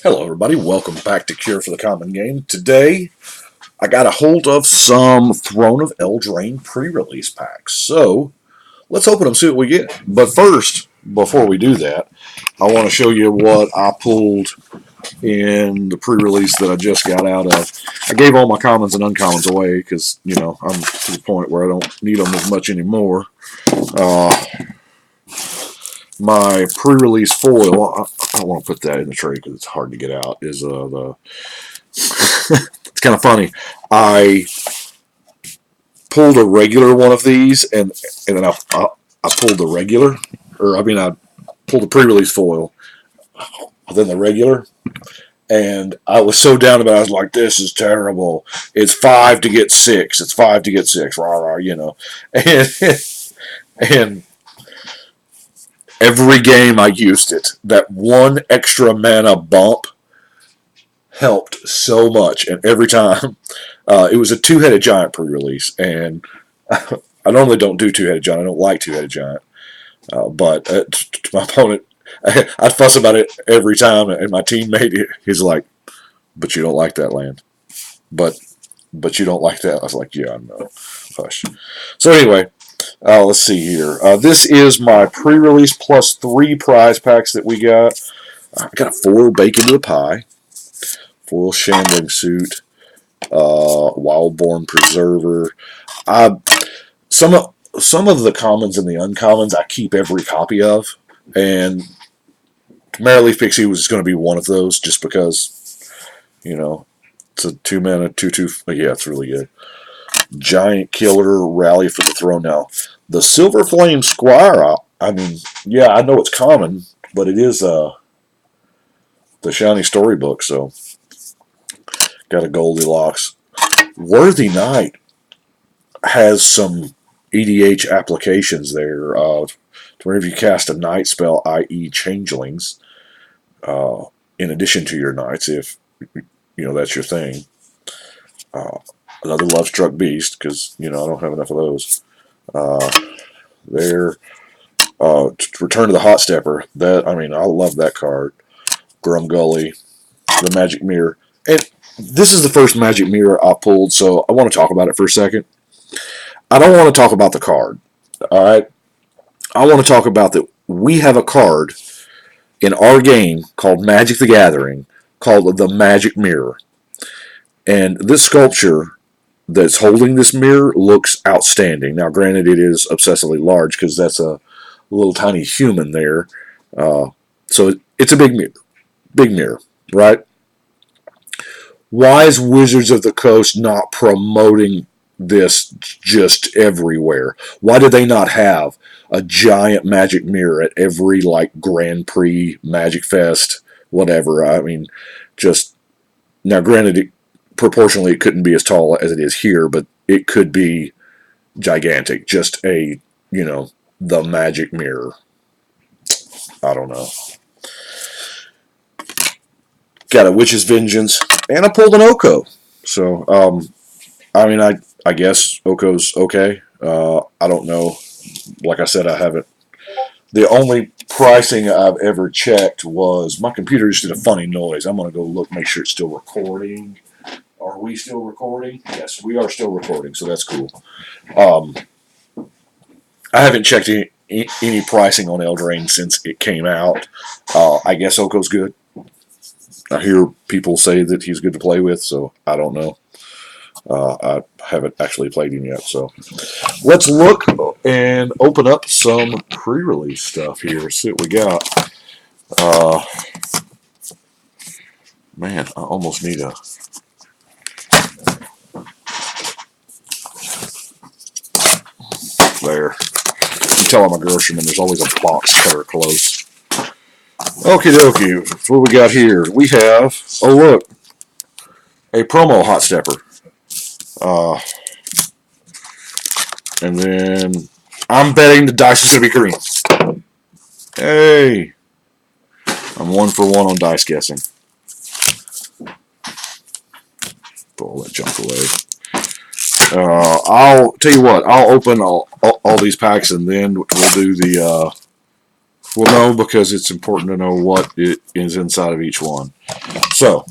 Hello everybody, welcome back to Cure for the Common Game. Today, I got a hold of some Throne of Eldraine pre-release packs. So, let's open them, see what we get. But first, before we do that, I want to show you what I pulled in the pre-release that I just got out of. I gave all my commons and uncommons away because, I'm to the point where I don't need them as much anymore. Uh, my pre-release foil, I don't want to put that in the tray because it's hard to get out, is the it's kind of funny. I pulled a regular one of these, and then I pulled the regular, I pulled the pre-release foil, then the regular, and I was so down about it. I was like, "This is terrible. It's 5 to get 6. It's 5 to get 6. Rah rah." And and every game I used it. That one extra mana bump helped so much, and every time it was a two-headed giant pre-release, and I normally don't do two-headed giant. I don't like two-headed giant, but to my opponent, I'd fuss about it every time, and my teammate, he's like, "But you don't like that land, but you don't like that." I was like, "Yeah, I know." Hush. So anyway, let's see here. This is my pre-release plus 3 prize packs that we got. I got a foil Bake into the Pie, foil Shambling Suit, Wildborn Preserver. I some of the commons and the uncommons I keep every copy of, and Marileaf Pixie was going to be one of those just because it's a 2 mana 2/2. Yeah, it's really good. Giant Killer, Rally for the Throne. Now the Silver Flame Squire. I mean, yeah, I know it's common, but it is the Shiny Storybook, so got a Goldilocks. Worthy Knight has some EDH applications there. To whenever you cast a night spell, i.e., changelings, in addition to your knights, if that's your thing. Another Lovestruck Beast, because I don't have enough of those. There, Return to the Hot Stepper. I love that card. Grumgully, the Magic Mirror, and this is the first Magic Mirror I pulled, so I want to talk about it for a second. I don't want to talk about the card. All right, I want to talk about that we have a card in our game called Magic the Gathering called the Magic Mirror. And this sculpture that's holding this mirror looks outstanding. Now, granted, it is obsessively large because that's a little tiny human there. So it's a big mirror, right? Why is Wizards of the Coast not promoting this just everywhere? Why do they not have a giant magic mirror at every Grand Prix, Magic Fest, whatever? I mean, just now, granted, proportionally it couldn't be as tall as it is here, but it could be gigantic. Just the magic mirror. I don't know. Got a Witch's Vengeance, and I pulled an Oko. So, I guess Oko's okay. I don't know. Like I said, I haven't. The only pricing I've ever checked was my computer just did a funny noise. I'm going to go look, make sure it's still recording. Are we still recording? Yes, we are still recording, so that's cool. I haven't checked any pricing on Eldraine since it came out. I guess Oko's good. I hear people say that he's good to play with, so I don't know. I haven't actually played him yet, so let's look and open up some pre-release stuff here. See what we got. Man, I almost need a. There. You tell I'm a groceryman, there's always a box cutter close. Okie dokie. So what we got here? We have, oh look, a promo hot stepper. And then I'm betting the dice is going to be green. Hey. I'm 1 for 1 on dice guessing. Throw all that junk away. I'll tell you what, I'll open all these packs and then we'll do the Well, no, because it's important to know what it is inside of each one. So,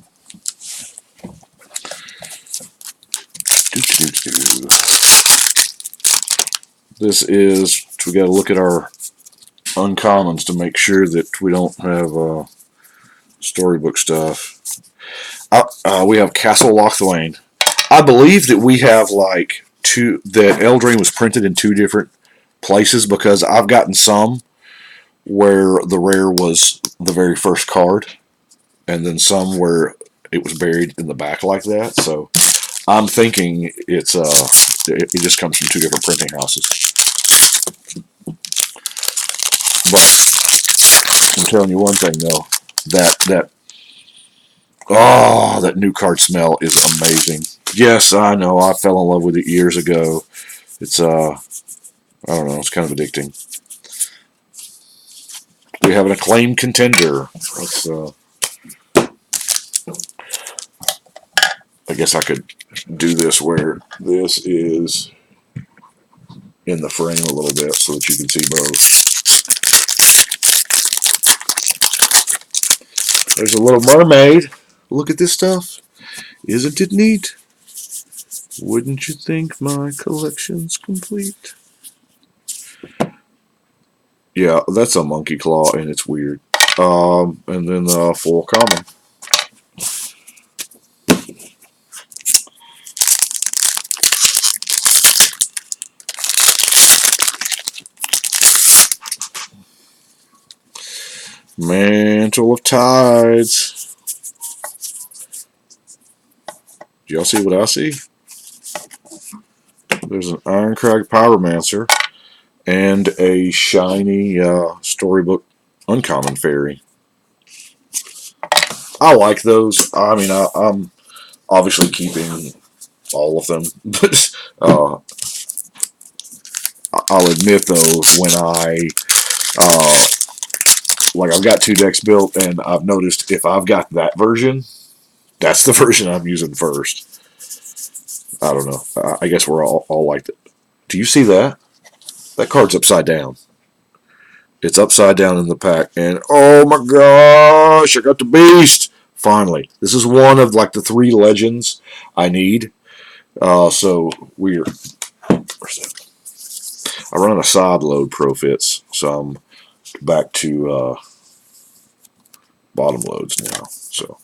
this is, we got to look at our uncommons to make sure that we don't have storybook stuff. We have Castle Lochthwain. I believe that we have like two, that Eldraine was printed in two different places, because I've gotten some where the rare was the very first card, and then some where it was buried in the back like that. So I'm thinking it just comes from two different printing houses. But I'm telling you one thing though, that new card smell is amazing. Yes, I know, I fell in love with it years ago. It's I don't know, it's kind of addicting. We have an acclaimed contender. Let's I guess I could do this where this is in the frame a little bit so that you can see both. There's a little mermaid. Look at this stuff. Isn't it neat? Wouldn't you think my collection's complete? Yeah, that's a monkey claw, and it's weird. And then the full common. Mantle of Tides. Do y'all see what I see? There's an Ironcrag Pyromancer and a shiny storybook uncommon fairy. I like those. I mean, I'm obviously keeping all of them, but I'll admit though, when like I've got two decks built, and I've noticed if I've got that version, that's the version I'm using first. I don't know. I guess we're all like that. Do you see that? That card's upside down. It's upside down in the pack, and oh my gosh, I got the beast! Finally, this is one of like the 3 legends I need. So we're. I run a side load profits, so I'm back to bottom loads now. So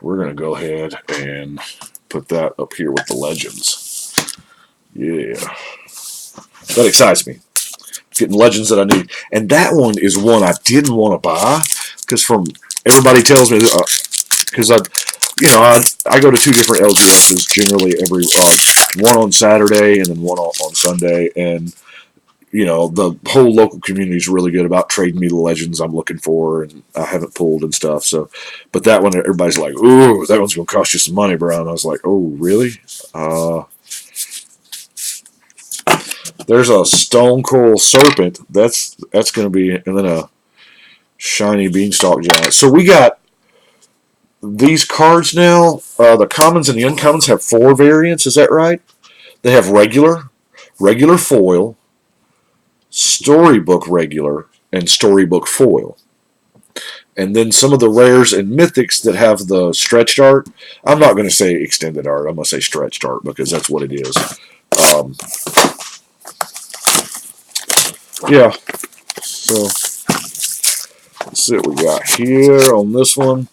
we're gonna go ahead and put that up here with the legends. Yeah, that excites me. Getting legends that I need, and that one is one I didn't want to buy because from everybody tells me because I go to 2 different LGSs generally every one on Saturday and then one on Sunday, and the whole local community is really good about trading me the legends I'm looking for, and I haven't pulled and stuff. So, but that one everybody's like, "Ooh, that one's gonna cost you some money, bro." And I was like, "Oh, really?" There's a Stone Coral Serpent. That's going to be, and then a shiny Beanstalk Giant. So we got these cards now. The commons and the uncommons have 4 variants. Is that right? They have regular foil, storybook regular, and storybook foil. And then some of the rares and mythics that have the stretched art. I'm not going to say extended art. I'm going to say stretched art because that's what it is. Yeah, so let's see what we got here on this one.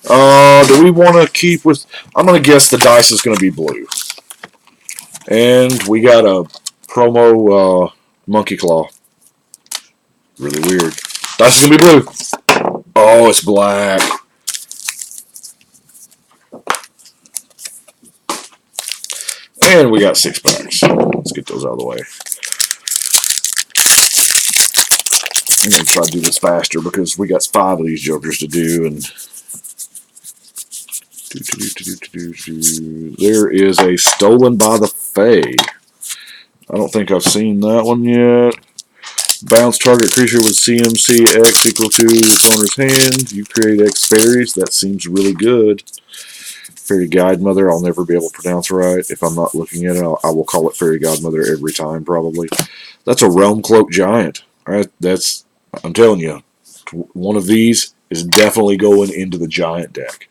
Do we want to keep with... I'm going to guess the dice is going to be blue. And we got a promo Monkey Claw. Really weird. Dice is going to be blue. Oh, it's black. And we got 6 packs. Let's get those out of the way. I'm going to try to do this faster because we got 5 of these jokers to do. And there is a Stolen by the Fae. I don't think I've seen that one yet. Bounce target creature with CMC X equal to its owner's hand. You create X fairies. That seems really good. Fairy Godmother, I'll never be able to pronounce right. If I'm not looking at it, I will call it Fairy Godmother every time, probably. That's a Realm Cloak Giant. All right, that's I'm telling you, one of these is definitely going into the giant deck.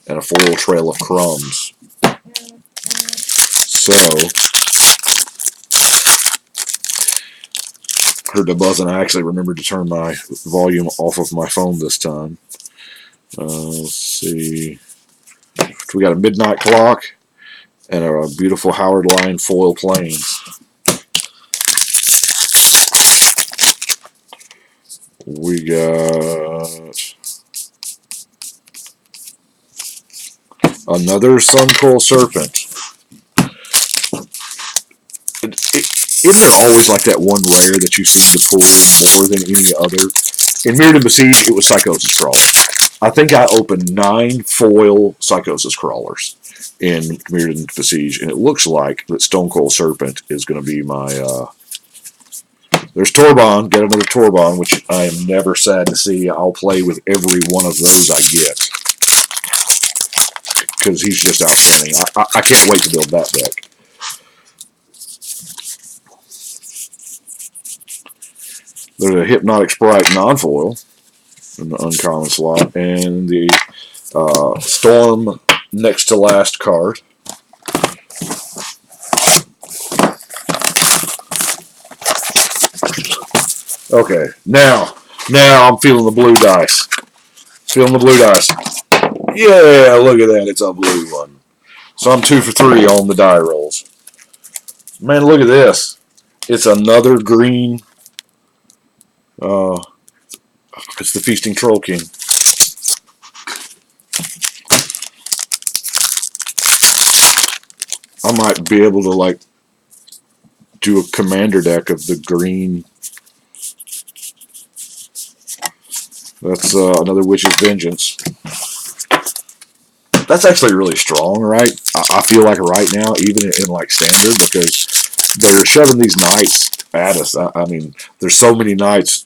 And a foil Trail of Crumbs. So, heard the buzz, and I actually remembered to turn my volume off of my phone this time. Let's see. We got a Midnight Clock and a beautiful Howard Line foil Plains. We got another Suncoil Serpent. Isn't there always like that one rare that you seem to pull more than any other? In Mirrodin Besiege, it was Psychosis Crawler. I think I opened 9 foil Psychosis Crawlers in Mirrodin Besiege, and it looks like that Stonecoil Serpent is going to be my... There's Torbon. Get another Torbon, which I am never sad to see. I'll play with every one of those I get, because he's just outstanding. I can't wait to build that deck. There's a Hypnotic Sprite non-foil in the uncommon slot, and the Storm next to last card. Okay, now I'm feeling the blue dice. Feeling the blue dice. Yeah, look at that. It's a blue one. So I'm 2 for 3 on the die rolls. Man, look at this. It's another green. It's the Feasting Troll King. I might be able to like do a commander deck of the green. That's another Witch's Vengeance. That's actually really strong, right? I feel like right now, even in like standard, because they're shoving these knights at us. I mean, there's so many knights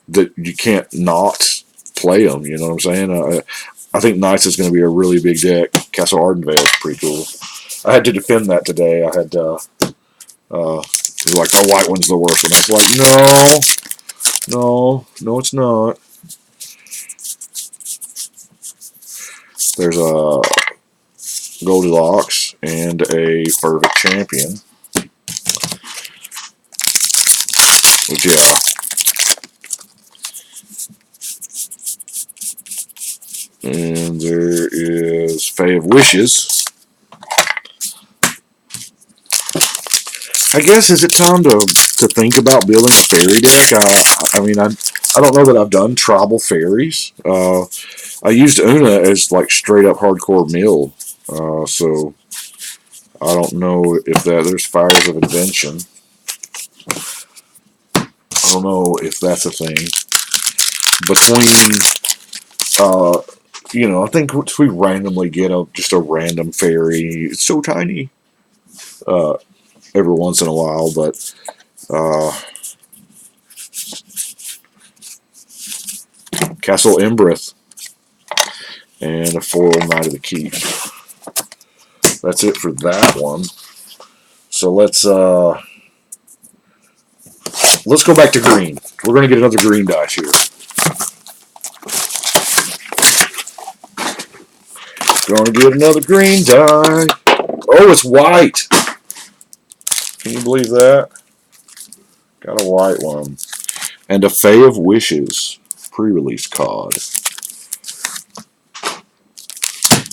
that you can't not play them. You know what I'm saying? I think knights is going to be a really big deck. Castle Ardenvale is pretty cool. I had to defend that today. I had it was like the white one's the worst one. I was like, no, it's not. There's a Goldilocks and a Fervent Champion. Which, yeah. And there is Fae of Wishes. I guess, is it time to think about building a fairy deck? I mean, I don't know that I've done tribal fairies. I used Una as like straight up hardcore mill, so I don't know if there's Fires of Invention. I don't know if that's a thing. Between, you know, I think we randomly get just a random fairy. It's so tiny. Every once in a while, but Castle Embreth and a foil Knight of the Keep. That's it for that one. So let's go back to green. We're going to get another green dice here. Going to get another green die. Oh, it's white. Can you believe that? Got a white one. And a Fae of Wishes pre-release card.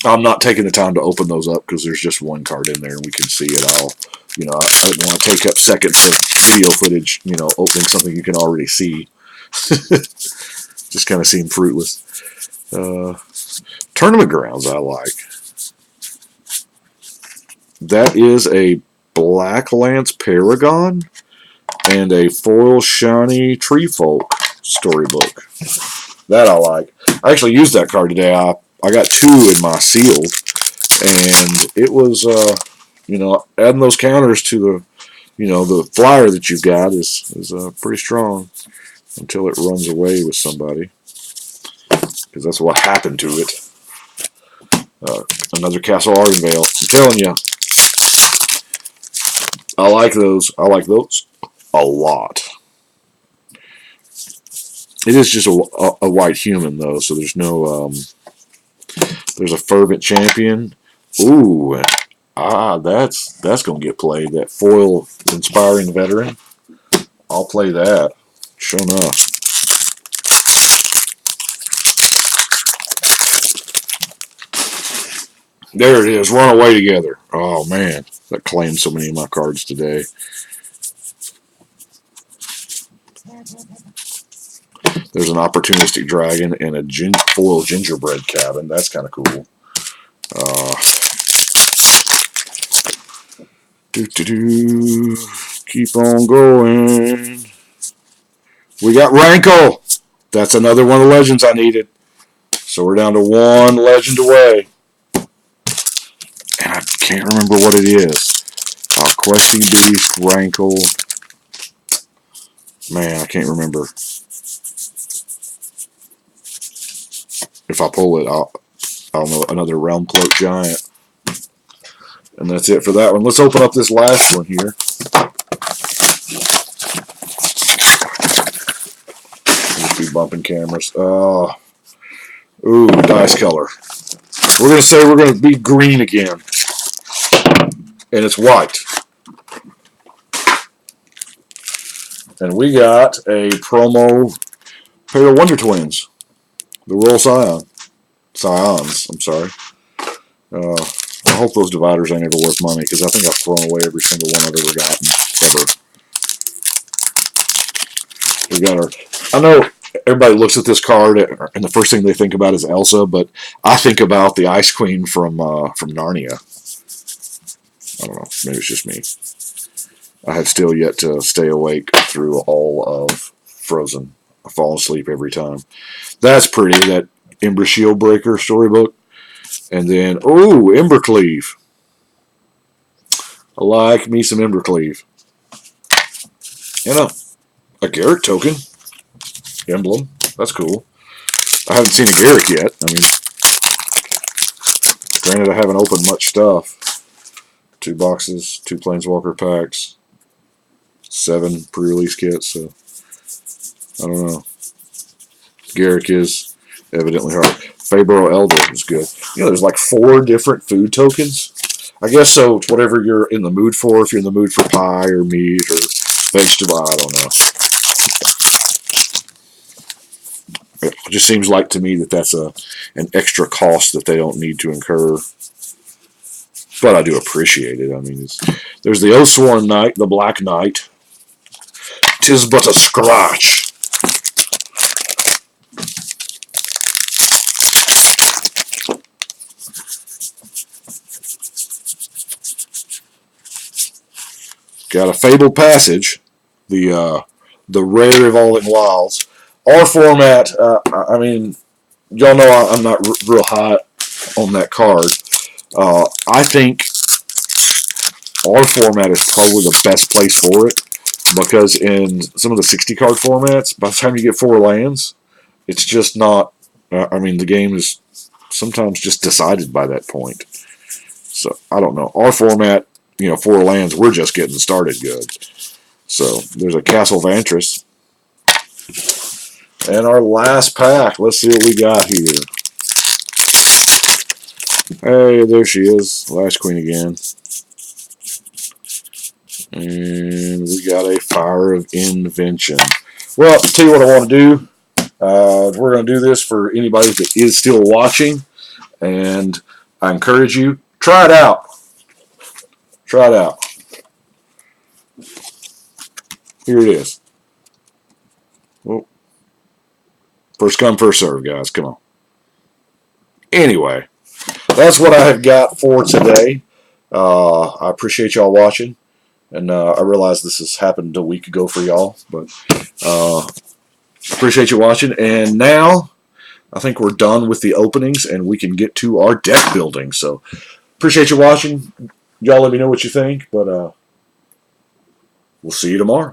I'm not taking the time to open those up because there's just one card in there and we can see it all. You know, I don't want to take up seconds of video footage, you know, opening something you can already see. Just kind of seem fruitless. Tournament Grounds I like. That is a Black Lance Paragon and a foil shiny Treefolk storybook. That I like. I actually used that card today. I got 2 in my sealed, and it was, you know, adding those counters to the, you know, the flyer that you've got is pretty strong until it runs away with somebody, because that's what happened to it. Another Castle Ardenvale. I'm telling you, I like those. I like those a lot. It is just a white human though, so there's no there's a fervent champion. Ooh, that's gonna get played. That foil inspiring veteran. I'll play that. Sure enough. There it is. Run away together. Oh man, that claimed so many of my cards today. There's an opportunistic dragon and a foil gingerbread cabin. That's kind of cool. Keep on going. We got Rankle. That's another one of the legends I needed. So we're down to one legend away. And I can't remember what it is. Questing Beast, Rankle. Man, I can't remember. If I pull it, I'll know. Another Realm Cloak Giant. And that's it for that one. Let's open up this last one here. Just be bumping cameras. Ooh, dice color. We're going to say we're going to be green again. And it's white. And we got a promo pair of Wonder Twins. The Royal Scions, I'm sorry. I hope those dividers ain't ever worth money, because I think I've thrown away every single one I've ever gotten, ever. We got our... I know everybody looks at this card, and the first thing they think about is Elsa, but I think about the Ice Queen from Narnia. I don't know, maybe it's just me. I have still yet to stay awake through all of Frozen. I fall asleep every time. That's pretty, that Ember Shield Breaker storybook. And then, ooh, Embercleave. I like me some Embercleave. And a Garrett token. Emblem. That's cool. I haven't seen a Garrett yet. I mean, granted, I haven't opened much stuff. 2 boxes, 2 Planeswalker packs, 7 pre-release kits, so I don't know. Garrick is evidently hard. Fabro Elder is good. You know, there's like 4 different food tokens. I guess so. It's whatever you're in the mood for. If you're in the mood for pie or meat or vegetable, I don't know. It just seems like to me that that's an extra cost that they don't need to incur. But I do appreciate it. I mean, there's the Oathsworn Knight, the Black Knight. 'Tis but a scratch. Got a Fabled Passage, the rare Evolving Wilds. Our format, I mean, y'all know I'm not real high on that card. I think our format is probably the best place for it, because in some of the 60 card formats, by the time you get 4 lands, it's just not, I mean, the game is sometimes just decided by that point. So, I don't know. Our format, you know, 4 lands, we're just getting started good. So, there's a Castle Vantress. And our last pack, let's see what we got here. Hey, there she is, Last Queen again. And we got a Fire of Invention. Well, I'll tell you what I want to do. We're going to do this for anybody that is still watching. And I encourage you, try it out. Try it out. Here it is. Well, first come, first serve, guys. Come on. Anyway, that's what I have got for today. I appreciate y'all watching. And I realize this has happened a week ago for y'all. But appreciate you watching. And now, I think we're done with the openings. And we can get to our deck building. So, appreciate you watching. Y'all let me know what you think. But we'll see you tomorrow.